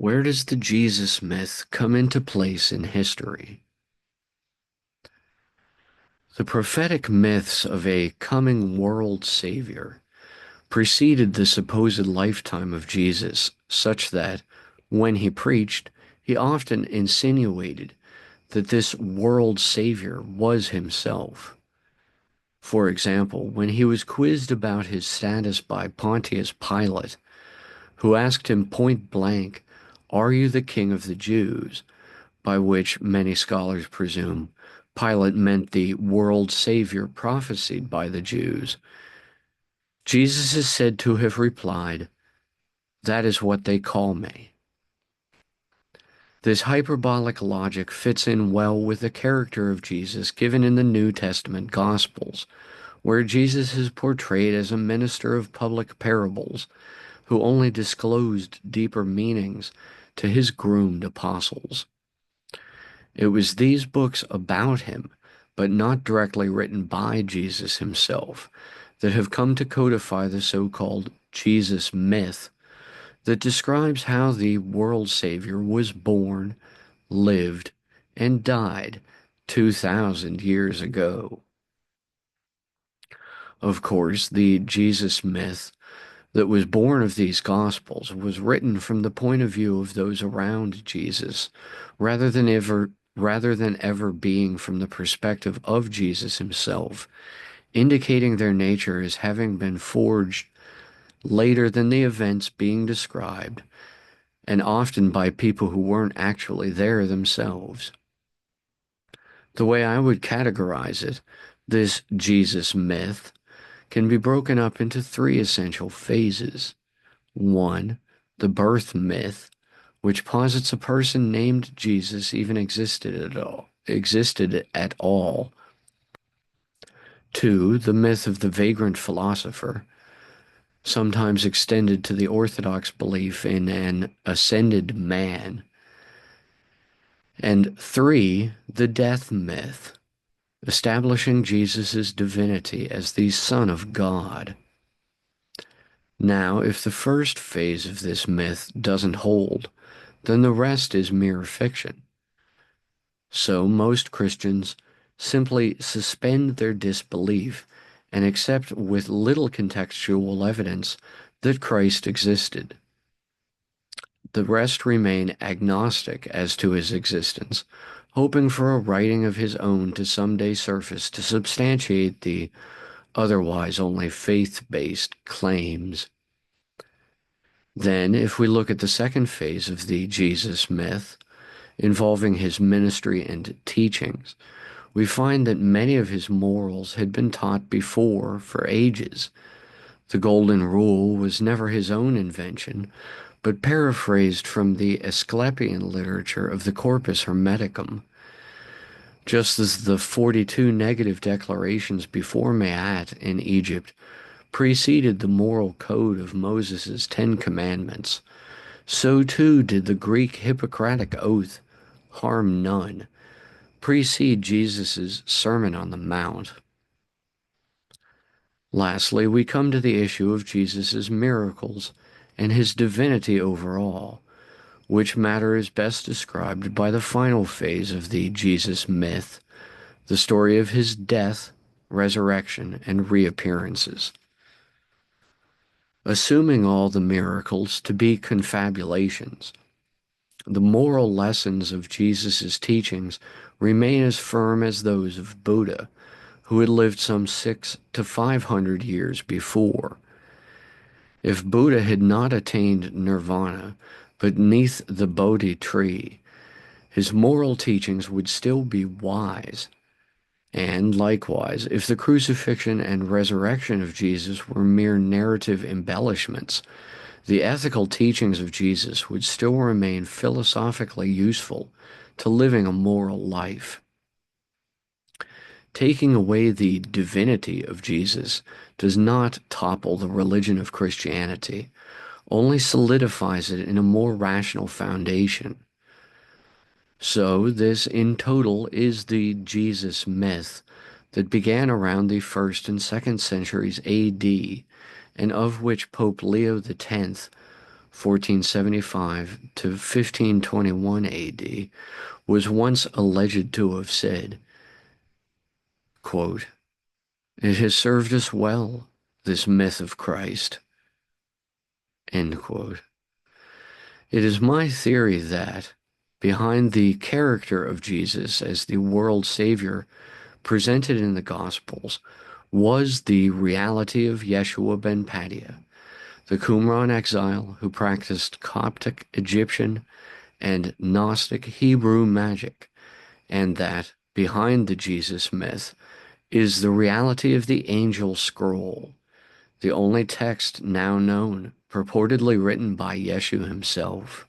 Where does the Jesus myth come into place in history? The prophetic myths of a coming world savior preceded the supposed lifetime of Jesus, such that, when he preached, he often insinuated that this world savior was himself. For example, when he was quizzed about his status by Pontius Pilate, who asked him point blank, "Are you the king of the Jews?" by which many scholars presume Pilate meant the world savior prophesied by the Jews. Jesus is said to have replied, "That is what they call me." This hyperbolic logic fits in well with the character of Jesus given in the New Testament Gospels, where Jesus is portrayed as a minister of public parables who only disclosed deeper meanings to his groomed apostles. It was these books about him, but not directly written by Jesus himself, that have come to codify the so-called Jesus myth that describes how the world Savior was born, lived, and died 2,000 years ago. Of course, the Jesus myth that was born of these Gospels was written from the point of view of those around Jesus, rather than ever being from the perspective of Jesus himself, indicating their nature as having been forged later than the events being described, and often by people who weren't actually there themselves. The way I would categorize it, this Jesus myth can be broken up into three essential phases. One, the birth myth, which posits a person named Jesus even existed at all. Two, the myth of the vagrant philosopher, sometimes extended to the Orthodox belief in an ascended man. And three, the death myth, establishing Jesus' divinity as the Son of God. Now, if the first phase of this myth doesn't hold, then the rest is mere fiction. So most Christians simply suspend their disbelief and accept with little contextual evidence that Christ existed. The rest remain agnostic as to his existence, hoping for a writing of his own to someday surface to substantiate the otherwise only faith-based claims. Then, if we look at the second phase of the Jesus myth, involving his ministry and teachings, we find that many of his morals had been taught before for ages. The Golden Rule was never his own invention, but paraphrased from the Asclepian literature of the Corpus Hermeticum. Just as the 42 negative declarations before Ma'at in Egypt preceded the moral code of Moses' Ten Commandments, so too did the Greek Hippocratic oath, "Harm none," precede Jesus' Sermon on the Mount. Lastly, we come to the issue of Jesus' miracles and his divinity overall, which matter is best described by the final phase of the Jesus myth, the story of his death, resurrection, and reappearances. Assuming all the miracles to be confabulations, the moral lessons of Jesus' teachings remain as firm as those of Buddha, who had lived some 600 to 500 years before. If Buddha had not attained nirvana beneath the Bodhi tree, his moral teachings would still be wise. And likewise, if the crucifixion and resurrection of Jesus were mere narrative embellishments, the ethical teachings of Jesus would still remain philosophically useful to living a moral life. Taking away the divinity of Jesus does not topple the religion of Christianity, only solidifies it in a more rational foundation. So this in total is the Jesus myth that began around the 1st and 2nd centuries AD, and of which Pope Leo X 1475 to 1521 AD, was once alleged to have said, quote, "It has served us well, this myth of Christ," end quote. It is my theory that behind the character of Jesus as the world Savior presented in the Gospels was the reality of Yeshua Ben Padiah, the Qumran exile who practiced Coptic Egyptian and Gnostic Hebrew magic, and that behind the Jesus myth is the reality of the angel scroll, the only text now known purportedly written by Yeshua himself.